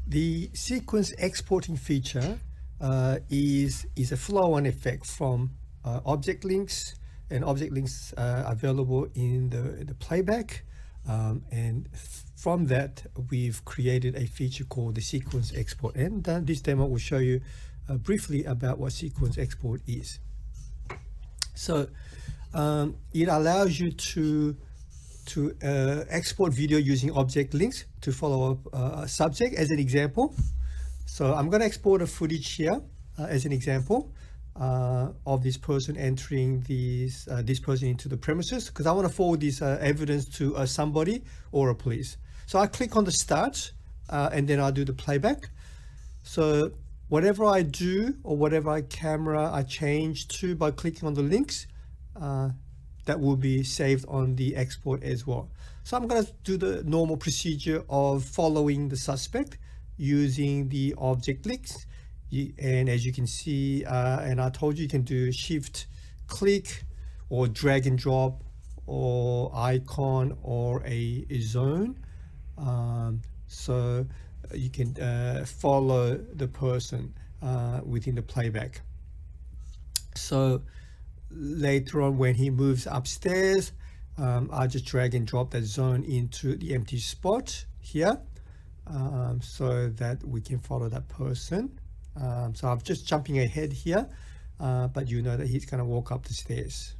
The sequence exporting feature is a flow-on effect from object links, and object links are available in the playback. And from that, we've created a feature called the sequence export. And this demo will show you briefly about what sequence export is. So it allows you to export video using object links to follow up a subject as an example. So I'm going to export a footage here as an example of this person entering this person into the premises, because I want to forward this evidence to somebody or a police. So I click on the start and then I'll do the playback. So whatever I do or whatever camera I change to by clicking on the links, that will be saved on the export as well. So I'm going to do the normal procedure of following the suspect using the object links. And as you can see, and I told you can do shift click or drag and drop or icon or a zone. So you can follow the person within the playback. So later on, when he moves upstairs, I just drag and drop that zone into the empty spot here, so that we can follow that person. So I'm just jumping ahead here, but you know that he's going to walk up the stairs.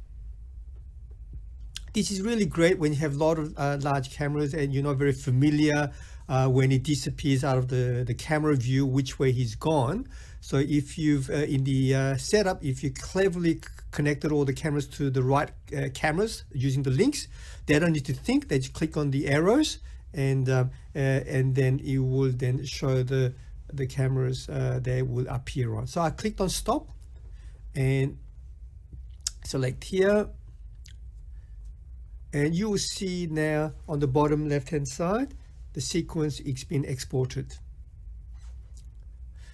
This is really great when you have a lot of large cameras and you're not very familiar when it disappears out of the camera view which way he's gone. So if you've in the setup, if you cleverly connected all the cameras to the right cameras using the links, they don't need to think. They just click on the arrows and then it will then show the cameras they will appear on. So I clicked on stop and select here, and you will see now on the bottom left hand side the sequence is been exported.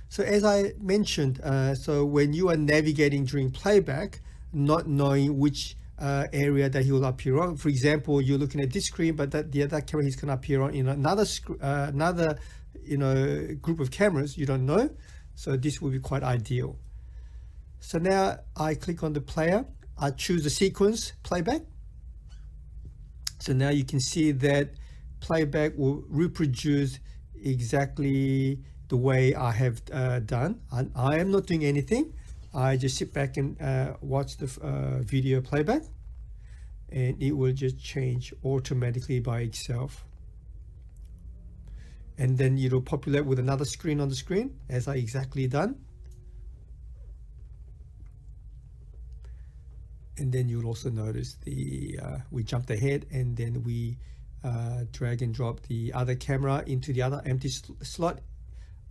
So as I mentioned, so when you are navigating during playback, not knowing which area that he will appear on, for example, you're looking at this screen, but the other camera he's going to appear on in another group of cameras, you don't know. So this will be quite ideal. So now I click on the player, I choose the sequence playback. So now you can see that playback will reproduce exactly the way I have done. I am not doing anything. I just sit back and watch the video playback, and it will just change automatically by itself. And then it'll populate with another screen on the screen as I exactly done. And then you'll also notice we jumped ahead, and then we drag and drop the other camera into the other empty slot,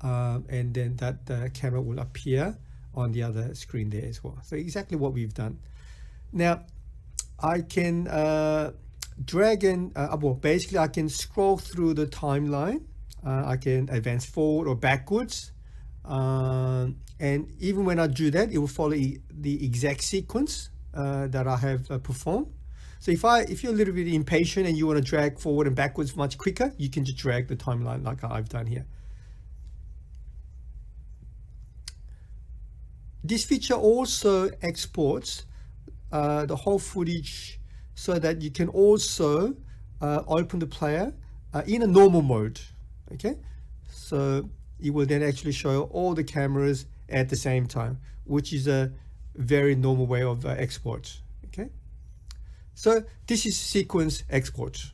and then that camera will appear on the other screen there as well. So exactly what we've done. Now I can drag and well, basically I can scroll through the timeline. I can advance forward or backwards, and even when I do that, it will follow the exact sequence that I have performed. So if you're a little bit impatient and you want to drag forward and backwards much quicker, you can just drag the timeline like I've done here. This feature also exports the whole footage so that you can also open the player in a normal mode. Okay, so it will then actually show all the cameras at the same time, which is a very normal way of export. Okay, so this is sequence export.